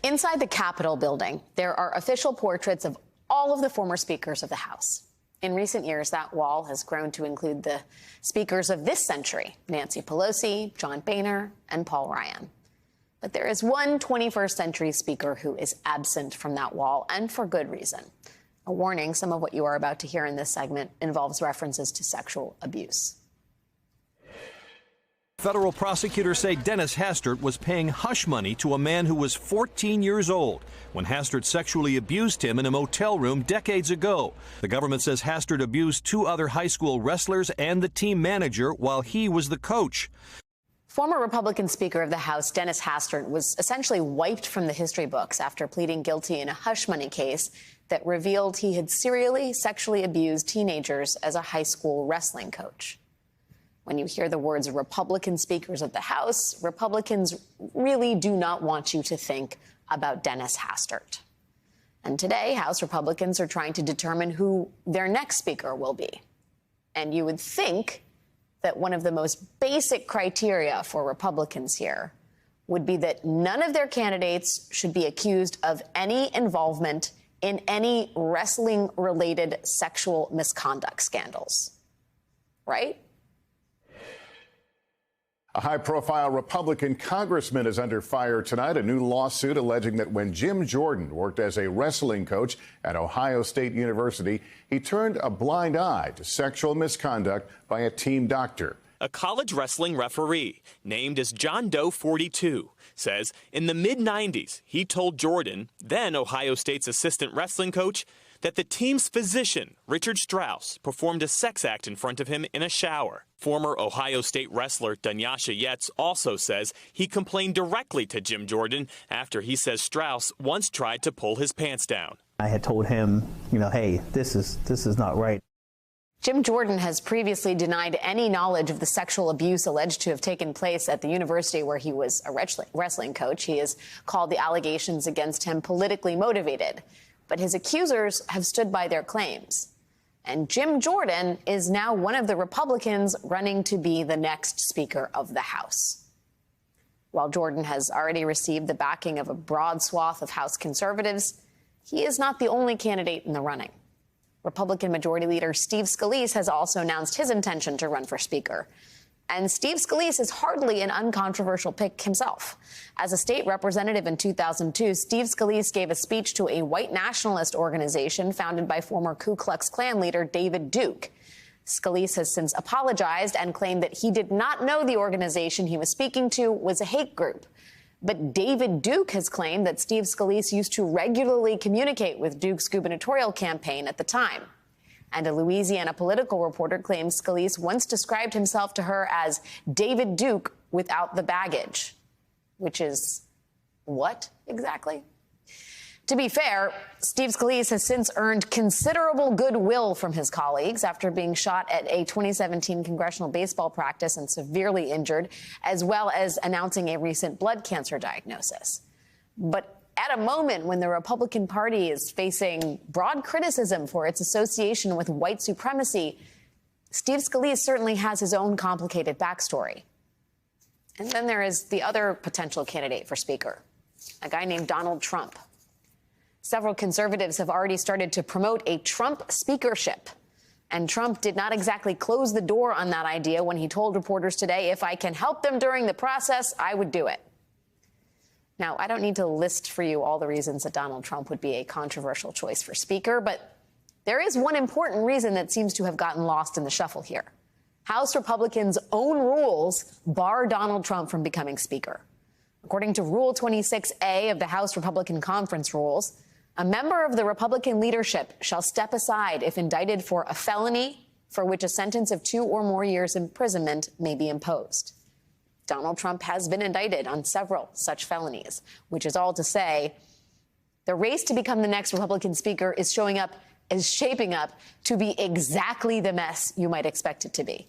Inside the Capitol building, there are official portraits of all of the former speakers of the House. In recent years, that wall has grown to include the speakers of this century, Nancy Pelosi, John Boehner, and Paul Ryan. But there is one 21st century speaker who is absent from that wall, and for good reason. A warning, some of what you are about to hear in this segment involves references to sexual abuse. Federal prosecutors say Dennis Hastert was paying hush money to a man who was 14 years old when Hastert sexually abused him in a motel room decades ago. The government says Hastert abused two other high school wrestlers and the team manager while he was the coach. Former Republican Speaker of the House Dennis Hastert was essentially wiped from the history books after pleading guilty in a hush money case that revealed he had serially sexually abused teenagers as a high school wrestling coach. When you hear the words Republican speakers of the House, Republicans really do not want you to think about Dennis Hastert. And today, House Republicans are trying to determine who their next speaker will be. And you would think that one of the most basic criteria for Republicans here would be that none of their candidates should be accused of any involvement in any wrestling-related sexual misconduct scandals. Right? A high-profile Republican congressman is under fire tonight. A new lawsuit alleging that when Jim Jordan worked as a wrestling coach at Ohio State University, he turned a blind eye to sexual misconduct by a team doctor. A college wrestling referee named as John Doe 42 says in the mid-90s, he told Jordan, then Ohio State's assistant wrestling coach, that the team's physician, Richard Strauss, performed a sex act in front of him in a shower. Former Ohio State wrestler Dunyasha Yetz also says he complained directly to Jim Jordan after he says Strauss once tried to pull his pants down. I had told him, hey, this is not right. Jim Jordan has previously denied any knowledge of the sexual abuse alleged to have taken place at the university where he was a wrestling coach. He has called the allegations against him politically motivated. But his accusers have stood by their claims. And Jim Jordan is now one of the Republicans running to be the next Speaker of the House. While Jordan has already received the backing of a broad swath of House conservatives, he is not the only candidate in the running. Republican Majority Leader Steve Scalise has also announced his intention to run for Speaker. And Steve Scalise is hardly an uncontroversial pick himself. As a state representative in 2002, Steve Scalise gave a speech to a white nationalist organization founded by former Ku Klux Klan leader David Duke. Scalise has since apologized and claimed that he did not know the organization he was speaking to was a hate group. But David Duke has claimed that Steve Scalise used to regularly communicate with Duke's gubernatorial campaign at the time. And a Louisiana political reporter claims Scalise once described himself to her as David Duke without the baggage. Which is what exactly? To be fair, Steve Scalise has since earned considerable goodwill from his colleagues after being shot at a 2017 congressional baseball practice and severely injured, as well as announcing a recent blood cancer diagnosis. But at a moment when the Republican Party is facing broad criticism for its association with white supremacy, Steve Scalise certainly has his own complicated backstory. And then there is the other potential candidate for Speaker, a guy named Donald Trump. Several conservatives have already started to promote a Trump speakership. And Trump did not exactly close the door on that idea when he told reporters today, if I can help them during the process, I would do it. Now, I don't need to list for you all the reasons that Donald Trump would be a controversial choice for Speaker, but there is one important reason that seems to have gotten lost in the shuffle here. House Republicans' own rules bar Donald Trump from becoming Speaker. According to Rule 26A of the House Republican Conference Rules, a member of the Republican leadership shall step aside if indicted for a felony for which a sentence of 2 or more years imprisonment may be imposed. Donald Trump has been indicted on several such felonies, which is all to say the race to become the next Republican Speaker is shaping up to be exactly the mess you might expect it to be.